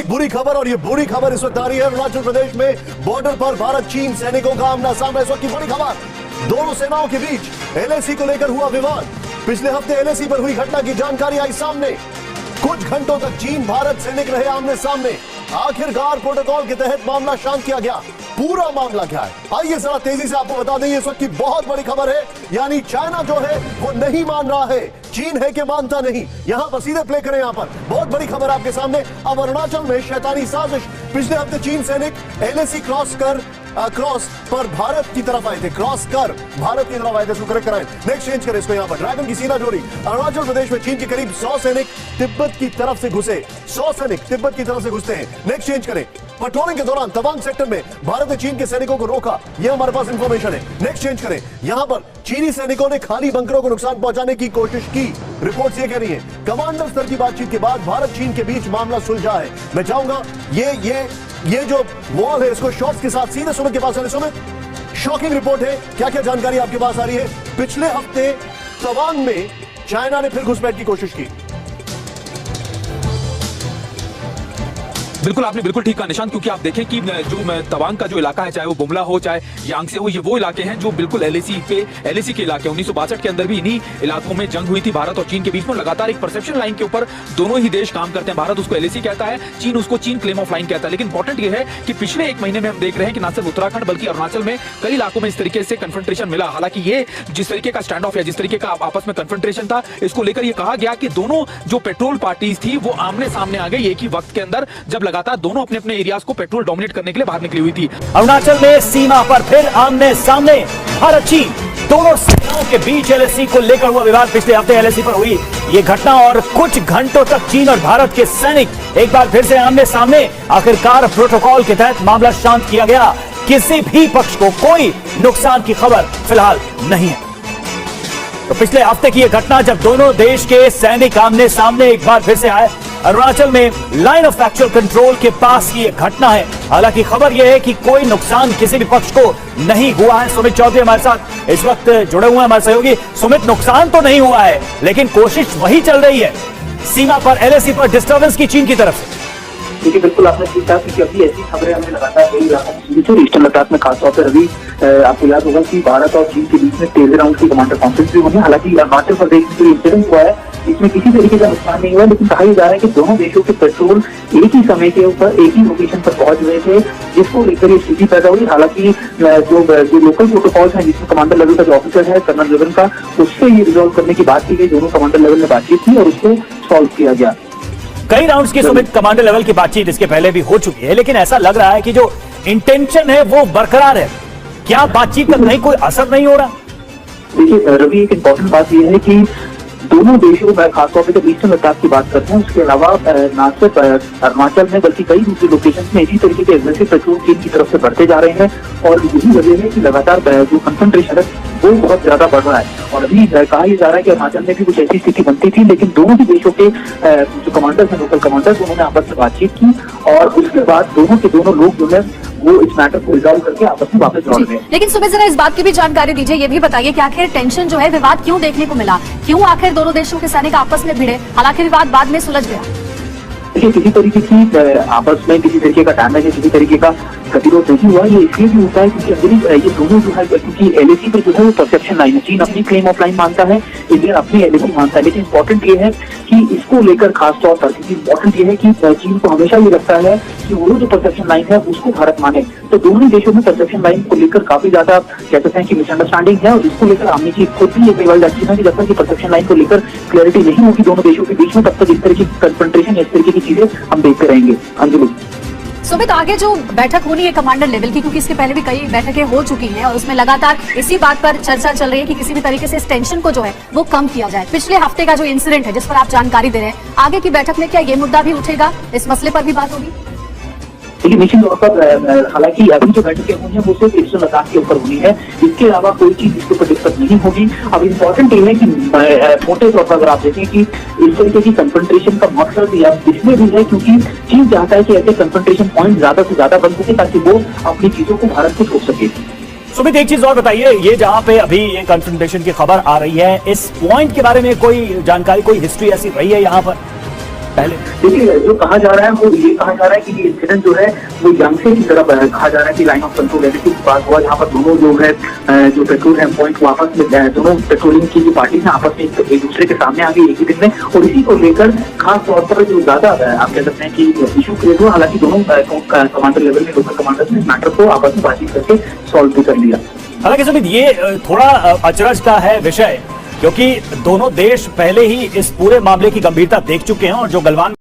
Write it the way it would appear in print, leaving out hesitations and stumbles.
बुरी खबर, और ये बुरी खबर इस वक्त आ रही है अरुणाचल प्रदेश में बॉर्डर पर भारत चीन सैनिकों का आमना सामना। इस वक्त की बड़ी खबर, दोनों सेनाओं के बीच एलएसी को लेकर हुआ विवाद। पिछले हफ्ते एलएसी पर हुई घटना की जानकारी आई सामने। कुछ घंटों तक चीन भारत सैनिक रहे आमने सामने। आखिरकार प्रोटोकॉल के तहत मामला शांत किया गया। पूरा मामला क्या है, आइए जरा तेजी से आपको बता दें। इस वक्त की बहुत बड़ी खबर है, यानी चाइना जो है वो नहीं मान रहा है, चीन है कि मानता नहीं। यहां पर सीधे प्ले करें, यहां पर बहुत बड़ी खबर आपके सामने। अब अरुणाचल में शैतानी साजिश। पिछले हफ्ते चीन सैनिक एलएसी क्रॉस पर भारत की तरफ आए थे, क्रॉस कर भारत की तरफ आए थे। इसको करेक्ट कराएं, नेक्स्ट चेंज करें इसको। यहां पर ड्रैगन की सीधा जोड़ी। अरुणाचल प्रदेश में चीन के करीब 100 सैनिक तिब्बत की तरफ से घुसे। 100 सैनिक तिब्बत की तरफ से घुसते हैं। नेक्स्ट चेंज करें। पेट्रोलिंग के दौरान तवांग सेक्टर में भारत ने चीन के सैनिकों को रोका, यह हमारे पास इंफॉर्मेशन है। नेक्स्ट चेंज करें। यहां पर चीनी सैनिकों ने खाली बंकरों को नुकसान पहुंचाने की कोशिश की। रिपोर्ट्स ये कह रही है कमांडर स्तर की बातचीत के बाद भारत चीन के बीच मामला सुलझा है। मैं चाहूंगा ये जो वॉल है इसको शॉट्स के साथ सीधे सुमित के पास आने। सुमित, शॉकिंग रिपोर्ट है, क्या क्या जानकारी आपके पास आ रही है? पिछले हफ्ते तवांग में चाइना ने फिर घुसपैठ की कोशिश की। बिल्कुल, आपने बिल्कुल ठीक कहा निशांत, क्योंकि आप देखें कि जो तवांग का जो इलाका है, चाहे वो बुमला हो चाहे यांगसे हो, ये वो इलाके हैं जो बिल्कुल एलएसी के इलाके। 1962 के अंदर भी इन्हीं इलाकों में जंग हुई थी भारत और चीन के बीच में। लगातार एक परसेप्शन लाइन के ऊपर दोनों ही देश काम करते हैं। भारत उसको एलएसी कहता है, चीन उसको चीन क्लेम ऑफ लाइन कहता है। लेकिन इंपॉर्टेंट ये है कि पिछले एक महीने में हम देख रहे हैं कि न सिर्फ उत्तराखंड बल्कि अरुणाचल में कई इलाकों में इस तरीके से कन्फ्रंट्रेशन मिला। हालांकि ये जिस तरीके का स्टैंड ऑफ या जिस तरीके का आपस में कन्फ्रंट्रेशन था, इसको लेकर ये कहा गया कि दोनों जो पेट्रोल पार्टीज थी वो आमने सामने आ गई एक ही वक्त के अंदर, जब लगातार दोनों अपने एरियाज को पेट्रोल डोमिनेट करने के लिए बाहर निकली हुई थी। अरुणाचल में सीमा पर फिर आमने सामने भारत चीन दोनों सेनाओं के बीच एलएसी को लेकर हुआ विवाद। पिछले हफ्ते एलएसी पर हुई ये घटना और कुछ घंटों तक चीन और भारत के सैनिक एक बार फिर से आमने सामने। आखिरकार प्रोटोकॉल के तहत मामला शांत किया गया। किसी भी पक्ष को कोई नुकसान की खबर फिलहाल नहीं है। तो पिछले हफ्ते की यह घटना जब दोनों देश के सैनिक आमने सामने एक बार फिर से आए। अरुणाचल में लाइन ऑफ एक्चुअल कंट्रोल के पास की यह घटना है। हालांकि खबर यह है कि कोई नुकसान किसी भी पक्ष को नहीं हुआ है। सुमित चौधरी हमारे साथ इस वक्त जुड़े हुए हैं, हमारे सहयोगी। सुमित, नुकसान तो नहीं हुआ है लेकिन कोशिश वही चल रही है सीमा पर एलएसी पर डिस्टर्बेंस की चीन की तरफ से। देखिए, बिल्कुल आपने ठीक कहा कि अभी ऐसी खबरें हमें लगातार कई इलाकों में सुनी थी। ईस्टर्न लद्दाख में खासतौर पर अभी आपको याद होगा कि भारत और चीन के बीच में 13 राउंड की कमांडर कॉन्फ्रेंस भी हुई है। हालांकि अरुणाचल प्रदेश में जो इंसिडेंट हुआ है इसमें किसी तरीके का नुकसान नहीं हुआ, लेकिन कहा जा रहा है कि दोनों देशों के पेट्रोल एक ही समय के ऊपर एक ही लोकेशन पर पहुंच गए थे, जिसको लेकर ये स्थिति पैदा हुई। हालांकि जो लोकल प्रोटोकॉल्स हैं जिसमें कमांडर लेवल का जो ऑफिसर है कर्नल लेवल का, उससे ये रिजॉल्व करने की बात की गई। दोनों कमांडर लेवल में बातचीत की और उसको सॉल्व किया गया। कई राउंड्स की सुमित कमांडर लेवल की बातचीत इसके पहले भी हो चुकी है, लेकिन ऐसा लग रहा है कि जो इंटेंशन है वो बरकरार है। क्या बातचीत का कहीं कोई असर नहीं हो रहा? देखिए रवि, एक इम्पोर्टेंट बात यह है कि दोनों देशों में खासतौर पर जब ईस्टर्न लद्दाख की बात करते हैं, उसके अलावा न सिर्फ अरुणाचल में बल्कि कई दूसरी लोकेशन में इसी तरीके के एग्रेसिव पेट्रोल चीन की तरफ से बढ़ते जा रहे हैं। और यही वजह है कि लगातार जो कंसंट्रेशन है वो बहुत ज्यादा बढ़ रहा है। और अभी कहा यह जा रहा है कि अरुणाचल में भी कुछ ऐसी स्थिति बनती थी, लेकिन दोनों ही देशों के जो कमांडर्स हैं, लोकल कमांडर्स, उन्होंने आपस में बातचीत की और उसके बाद दोनों के दोनों लोग जो है वो इस मैटर को रिजॉल्व करके आपस में वापस लौट गए। लेकिन सुबह जरा इस बात की भी जानकारी दीजिए, ये भी बताइए कि आखिर टेंशन जो है, विवाद क्यों देखने को मिला? क्यों आखिर दोनों देशों के सैनिक आपस में भिड़े? हालांकि विवाद बाद में सुलझ गया। देखिए, किसी तरीके की आपस में किसी तरीके का डैमेज है, किसी तरीके का गतिरोध नहीं हुआ। ये इसलिए भी होता है क्योंकि ये दोनों जो है, क्योंकि एलएसी पे जो है वो परसेप्शन लाइन है। चीन अपनी क्लेम ऑफ लाइन मानता है, इंडिया अपनी एलएसी मानता है। लेकिन इंपॉर्टेंट ये है कि इसको लेकर खासतौर पर इंपॉर्टेंट ये है कि चीन को हमेशा ये लगता है कि वो जो परसेप्शन लाइन है उसको भारत माने। तो दोनों ही देशों में परसेप्शन लाइन को लेकर काफी ज्यादा कह सकते हैं कि मिसअंडरस्टैंडिंग है। और इसको लेकर आमने की खुद भी ये कई बार जाती है कि जब तक परसेप्शन लाइन को लेकर क्लैरिटी नहीं होगी दोनों देशों के बीच में, तब तक इस तरह की कन्फ्रंट्रेशन, इस तरीके की चीजें हम देखते रहेंगे। अंजलि, सुमित, आगे जो बैठक होनी है कमांडर लेवल की, क्योंकि इसके पहले भी कई बैठकें हो चुकी हैं और उसमें लगातार इसी बात पर चर्चा चल रही है कि किसी भी तरीके से इस टेंशन को जो है वो कम किया जाए। पिछले हफ्ते का जो इंसिडेंट है जिस पर आप जानकारी दे रहे हैं, आगे की बैठक में क्या ये मुद्दा भी उठेगा? इस मसले पर भी बात होगी? देखिए, निश्चित तौर पर हालांकि अभी जो बैठकें हुई है वो सिर्फ ईस्टर्न लद्दाख के ऊपर हुई है, इसके अलावा कोई चीज इसके ऊपर डिस्कस नहीं होगी। अब इम्पोर्टेंट ये है कि मोटे तौर पर अगर आप देखें कि इस तरीके की कंसंट्रेशन का मकसद या इसमें भी है क्योंकि चीन चाहता है कि ऐसे कंसंट्रेशन पॉइंट ज्यादा से ज्यादा बन सके ताकि वो अपनी चीजों को भारत से रोक सके। सुमित, एक चीज और बताइए, ये जहां पे अभी ये कन्फ्रंटेशन की खबर आ रही है, इस पॉइंट के बारे में कोई जानकारी, कोई हिस्ट्री ऐसी रही है यहाँ पर? पहले देखिए, जो कहा जा रहा है वो ये कहा जा रहा है कि ये इंसिडेंट जो है वो यांगसे की तरफ कहा जा रहा है कि लाइन ऑफ कंट्रोल एलएसी के पास हुआ, जहाँ पर दोनों जो है जो पेट्रोल पॉइंट आपस में दोनों पेट्रोलिंग की जो पार्टी है आपस में एक दूसरे के सामने आ गई एक ही दिन में, और इसी को लेकर खास तौर पर जो ज्यादा आप कह सकते हैं कि इशू क्रिएट हुआ। हालांकि दोनों कमांडर लेवल में लोकल कमांडर्स ने इस मैटर को आपस में बातचीत करके सॉल्व भी कर लिया। हालांकि सुमित, ये थोड़ा अचरज का है विषय, क्योंकि दोनों देश पहले ही इस पूरे मामले की गंभीरता देख चुके हैं और जो गलवान